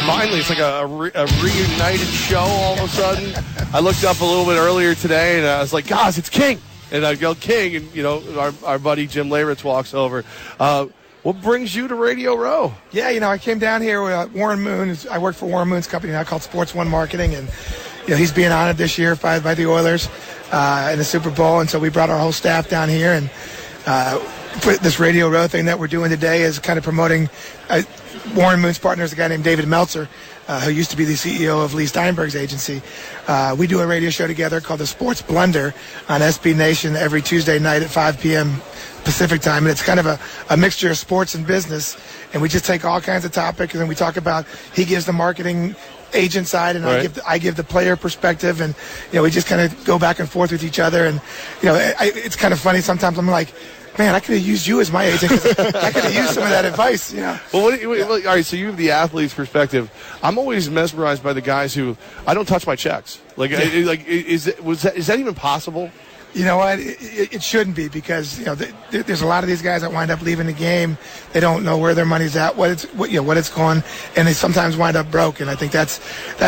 finally, it's like a reunited show all of a sudden. I looked up a little bit earlier today, and I was like, guys, it's King. And I go, King, and, our buddy Jim Leyritz walks over. What brings you to Radio Row? Yeah, I came down here with Warren Moon. I work for Warren Moon's company now called Sports One Marketing, and he's being honored this year by the Oilers in the Super Bowl, and so we brought our whole staff down here, and this Radio Row thing that we're doing today is kind of promoting Warren Moon's partner is a guy named David Meltzer, who used to be the CEO of Lee Steinberg's agency. We do a radio show together called The Sports Blender on SB Nation every Tuesday night at 5 p.m. Pacific time, and it's kind of a mixture of sports and business, and we just take all kinds of topics, and then we talk about, he gives the marketing agent side, and right. I give the player perspective, and we just kind of go back and forth with each other, and it's kind of funny sometimes. I'm like, man, I could have used you as my agent, 'cause I could have used some of that advice, Well, all right, so you have the athlete's perspective. I'm always mesmerized by the guys who, I don't touch my checks. Is that even possible? You know what? It shouldn't be, because there's a lot of these guys that wind up leaving the game. They don't know where their money's at, what it's going, and they sometimes wind up broke. And I think that's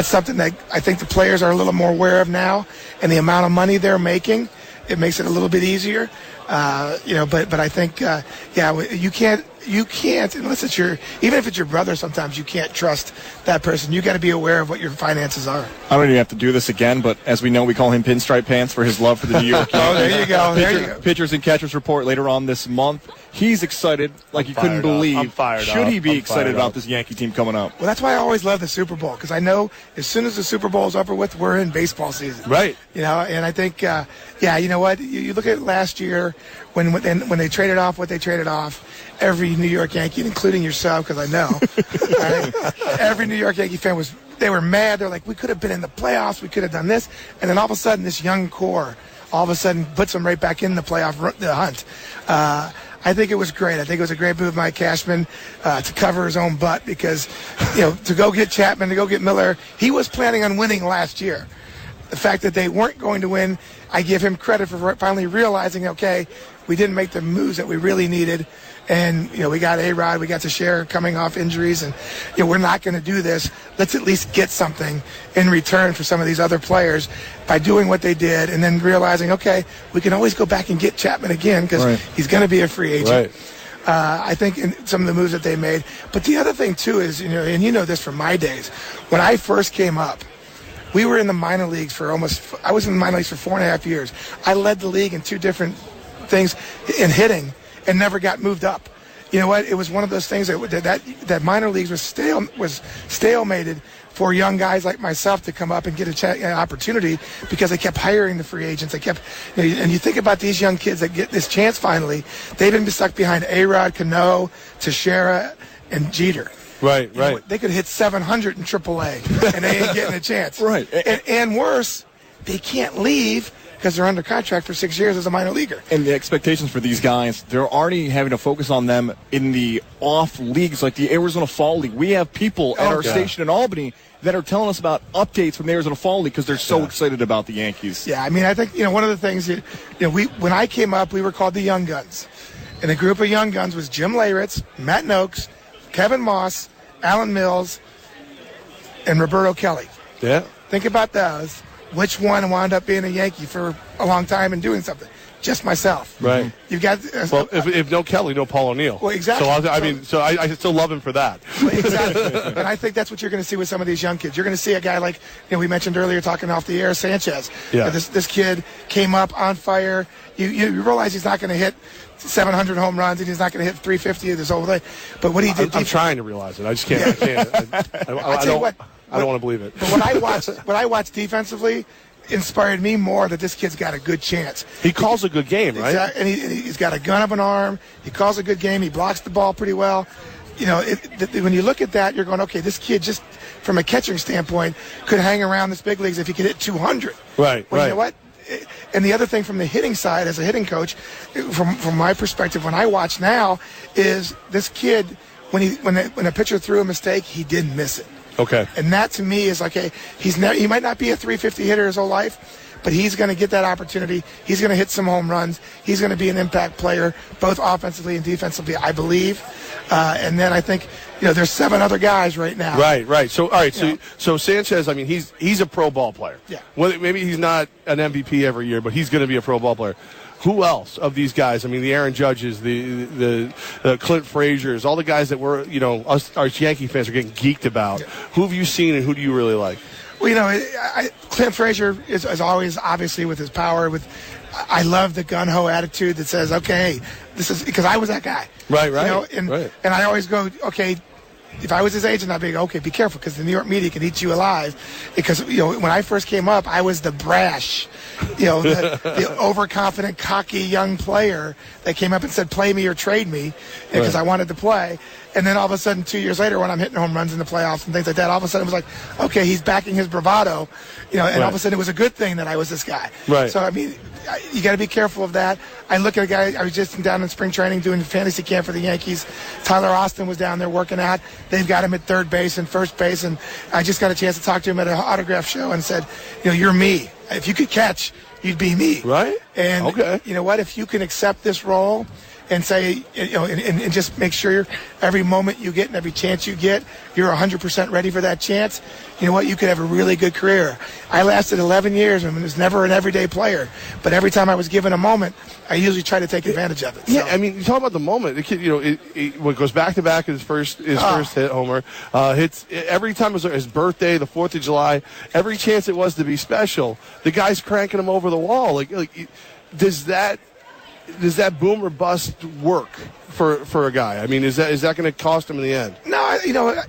something that I think the players are a little more aware of now, and the amount of money they're making, it makes it a little bit easier. But I think you can't unless even if it's your brother, sometimes you can't trust that person. You got to be aware of what your finances are. I don't even have to do this again, but as we know, we call him Pinstripe Pants for his love for the New York Yankees. Oh, there you go. Pitchers and Catchers Report later on this month. He's excited like you couldn't believe. I'm fired Should he be I'm excited about this Yankee team coming up? Well, that's why I always love the Super Bowl, because I know as soon as the Super Bowl is over with, we're in baseball season. Right. And I think, you know what? You look at last year when they traded off what they traded off, every New York Yankee, including yourself, because I know, right? Every New York Yankee fan they were mad. They're like, we could have been in the playoffs. We could have done this. And then all of a sudden, this young core all of a sudden puts them right back in the playoff hunt. I think it was great. I think it was a great move by Cashman to cover his own butt, because, to go get Chapman, to go get Miller, he was planning on winning last year. The fact that they weren't going to win, I give him credit for finally realizing, okay, we didn't make the moves that we really needed. And, we got A-Rod, we got Teixeira coming off injuries, and, we're not going to do this. Let's at least get something in return for some of these other players by doing what they did, and then realizing, okay, we can always go back and get Chapman again, because he's going to be a free agent. Right. I think in some of the moves that they made. But the other thing, too, is, and you know this from my days, when I first came up, we were in the minor leagues I was in the minor leagues for 4.5 years. I led the league in 2 different things in hitting and never got moved up. You know what? It was one of those things that minor leagues was stalemated for young guys like myself to come up and get an opportunity, because they kept hiring the free agents. They kept, and you think about these young kids that get this chance finally, they've been stuck behind A-Rod, Cano, Teixeira, and Jeter. Right. They could hit 700 in AAA, and they ain't getting a chance. Right. And worse, they can't leave because they're under contract for 6 years as a minor leaguer. And the expectations for these guys, they're already having to focus on them in the off leagues, like the Arizona Fall League. We have people at our station in Albany that are telling us about updates from the Arizona Fall League because they're so excited about the Yankees. Yeah, I mean, I think, one of the things, when I came up, we were called the Young Guns. And the group of Young Guns was Jim Leyritz, Matt Noakes, Kevin Moss, Alan Mills, and Roberto Kelly. Yeah. Think about those. Which one wound up being a Yankee for a long time and doing something? Just myself. Right. You've got. Well, if no Kelly, no Paul O'Neill. Well, exactly. So I still love him for that. Well, exactly. And I think that's what you're going to see with some of these young kids. You're going to see a guy like we mentioned earlier, talking off the air, Sanchez. Yeah. This kid came up on fire. You realize he's not going to hit 700 home runs, and he's not going to hit 350 this whole thing. But what he did, I'm trying to realize it. I just can't. I don't want to believe it. But what I watched defensively inspired me more that this kid's got a good chance. He calls a good game, right? Exactly. And he's got a gun of an arm. He calls a good game. He blocks the ball pretty well. When you look at that, you're going, okay, this kid just from a catching standpoint could hang around this big leagues if he could hit 200. Right. You know what? And the other thing from the hitting side, as a hitting coach, from my perspective, when I watch now, is this kid, when a pitcher threw a mistake, he didn't miss it. Okay. And that to me is like, he might not be a 350 hitter his whole life, but he's going to get that opportunity. He's going to hit some home runs. He's going to be an impact player, both offensively and defensively, I believe. And then I think, there's 7 other guys right now. Right. So, all right. So Sanchez, I mean, he's a pro ball player. Yeah. Well, maybe he's not an MVP every year, but he's going to be a pro ball player. Who else of these guys? I mean, the Aaron Judges, the Clint Frazier's, all the guys that we're, our Yankee fans are getting geeked about. Yeah. Who have you seen, and who do you really like? Well, Clint Frazier is always, obviously, with his power. I love the gun-ho attitude that says, okay, this is because I was that guy. Right. And I always go, okay, if I was his agent, I'd be okay, be careful, because the New York media can eat you alive. Because, when I first came up, I was the brash, the overconfident, cocky young player that came up and said, play me or trade me, because I wanted to play. And then all of a sudden, 2 years later, when I'm hitting home runs in the playoffs and things like that, all of a sudden it was like, okay, he's backing his bravado, and all of a sudden it was a good thing that I was this guy. Right. So, I mean, you got to be careful of that. I look at a guy, I was just down in spring training doing fantasy camp for the Yankees. Tyler Austin was down there working out. They've got him at third base and first base, and I just got a chance to talk to him at an autograph show and said, you're me. If you could catch, you'd be me. Right. And okay. You know what? If you can accept this role and say, and just make sure every moment you get and every chance you get, you're 100% ready for that chance, you know what? You could have a really good career. I lasted 11 years and was never an everyday player. But every time I was given a moment, I usually try to take advantage of it. Yeah, I mean, you talk about the moment. The kid, when it goes back-to-back, his first hit homer, hits every time it was his birthday, the 4th of July, every chance it was to be special, the guy's cranking him over the wall. Like does that boom or bust work for a guy? I mean, is that going to cost him in the end? No,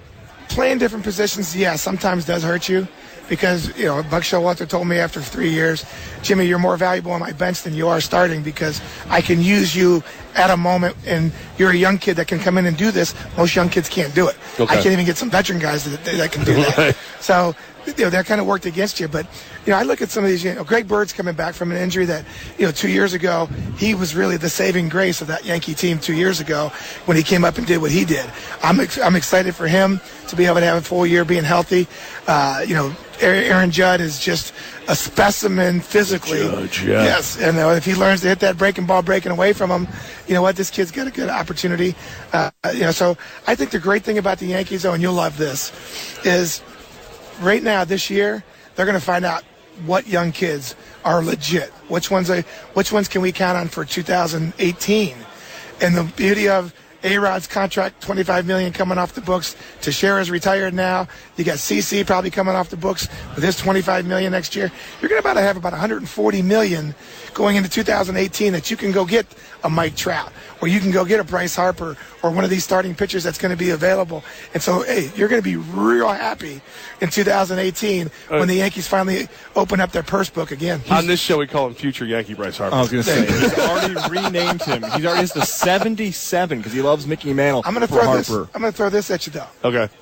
playing different positions, sometimes does hurt you, because Buck Showalter told me after 3 years, Jimmy, you're more valuable on my bench than you are starting, because I can use you at a moment, and you're a young kid that can come in and do this. Most young kids can't do it. Okay. I can't even get some veteran guys that can do that. Right. So that kind of worked against you. But I look at some of these. Greg Bird's coming back from an injury that 2 years ago, he was really the saving grace of that Yankee team 2 years ago when he came up and did what he did. I'm excited for him to be able to have a full year being healthy. Aaron Judd is just a specimen physically. Judge, yeah. Yes, and if he learns to hit that breaking ball breaking away from him, this kid's got a good opportunity. So I think the great thing about the Yankees, though, and you'll love this, is right now this year they're going to find out what young kids are legit. Which ones can we count on for 2018? And the beauty of A-Rod's contract, $25 million coming off the books. Teixeira's retired now. You got CC probably coming off the books with his $25 million next year. You're going to have about $140 million going into 2018 that you can go get a Mike Trout, or you can go get a Bryce Harper, or one of these starting pitchers that's going to be available. And so, you're going to be real happy in 2018 when the Yankees finally open up their purse book again. On this show, we call him future Yankee Bryce Harper. I was going to say, he's already renamed him. He's already has the 77 because he loves Mickey Mantle. I'm going to throw this at you, though. Okay.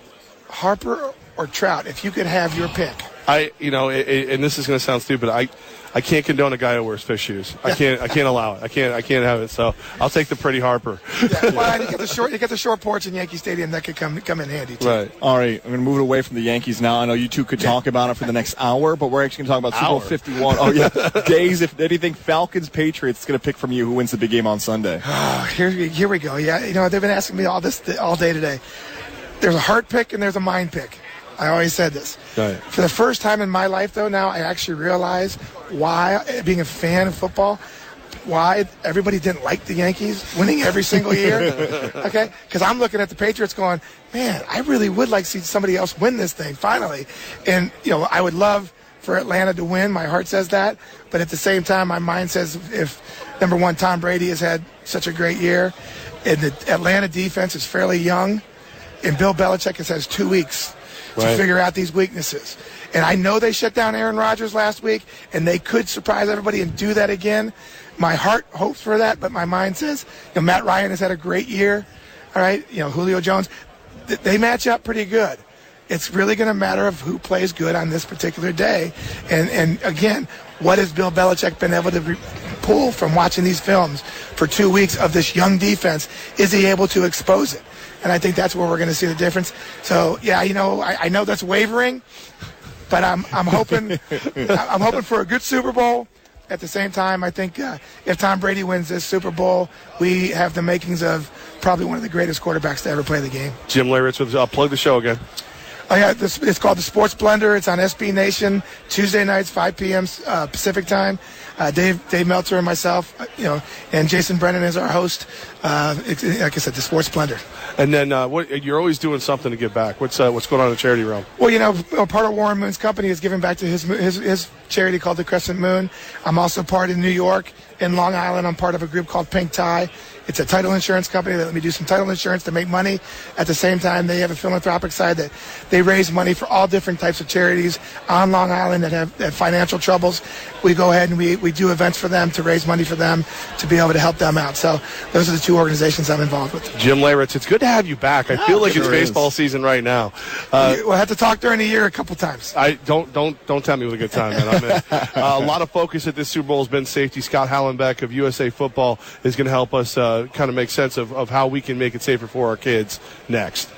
Harper or Trout, if you could have your pick. And this is going to sound stupid. I can't condone a guy who wears fish shoes. I can't allow it. I can't have it. So I'll take the pretty Harper. Yeah, well, you get the short porch in Yankee Stadium that could come in handy too. Right. All right, I'm going to move it away from the Yankees now. I know you two could talk about it for the next hour, but we're actually going to talk about Super Bowl 51. Oh yeah, days. If anything, Falcons Patriots is going to pick from you who wins the big game on Sunday. Oh, here we go. Yeah, they've been asking me all day today. There's a heart pick and there's a mind pick. I always said this. Right. For the first time in my life, though, now I actually realize why, being a fan of football, why everybody didn't like the Yankees winning every single year. Okay? Because I'm looking at the Patriots going, man, I really would like to see somebody else win this thing finally. And, I would love for Atlanta to win. My heart says that. But at the same time, my mind says if, number one, Tom Brady has had such a great year, and the Atlanta defense is fairly young, and Bill Belichick has 2 weeks to figure out these weaknesses. And I know they shut down Aaron Rodgers last week, and they could surprise everybody and do that again. My heart hopes for that, but my mind says, Matt Ryan has had a great year. All right, Julio Jones, they match up pretty good. It's really going to matter of who plays good on this particular day. And again, what has Bill Belichick been able to pull from watching these films for 2 weeks of this young defense? Is he able to expose it? And I think that's where we're going to see the difference. So, yeah, I know that's wavering, But I'm hoping for a good Super Bowl. At the same time, I think if Tom Brady wins this Super Bowl, we have the makings of probably one of the greatest quarterbacks to ever play the game. Jim Leyritz, plug the show again. Oh, yeah, it's called The Sports Blender. It's on SB Nation, Tuesday nights, 5 p.m. Pacific time. Dave Meltzer and myself, and Jason Brennan is our host. Like I said, The Sports Blender. And then you're always doing something to give back. What's going on in the charity realm? Well, part of Warren Moon's company is giving back to his charity called the Crescent Moon. I'm also part in New York. In Long Island, I'm part of a group called Pink Tie. It's a title insurance company that let me do some title insurance to make money. At the same time, they have a philanthropic side that they raise money for all different types of charities on Long Island that have financial troubles. We go ahead and we do events for them to raise money for them to be able to help them out. So those are the two organizations I'm involved with. Jim Leyritz, it's good to have you back. I feel like it's baseball season right now. We'll have to talk during the year a couple times. Don't tell me what a good time, man. I'm in. A lot of focus at this Super Bowl has been safety. Scott Hallenbeck of USA Football is going to help us kind of make sense of how we can make it safer for our kids next.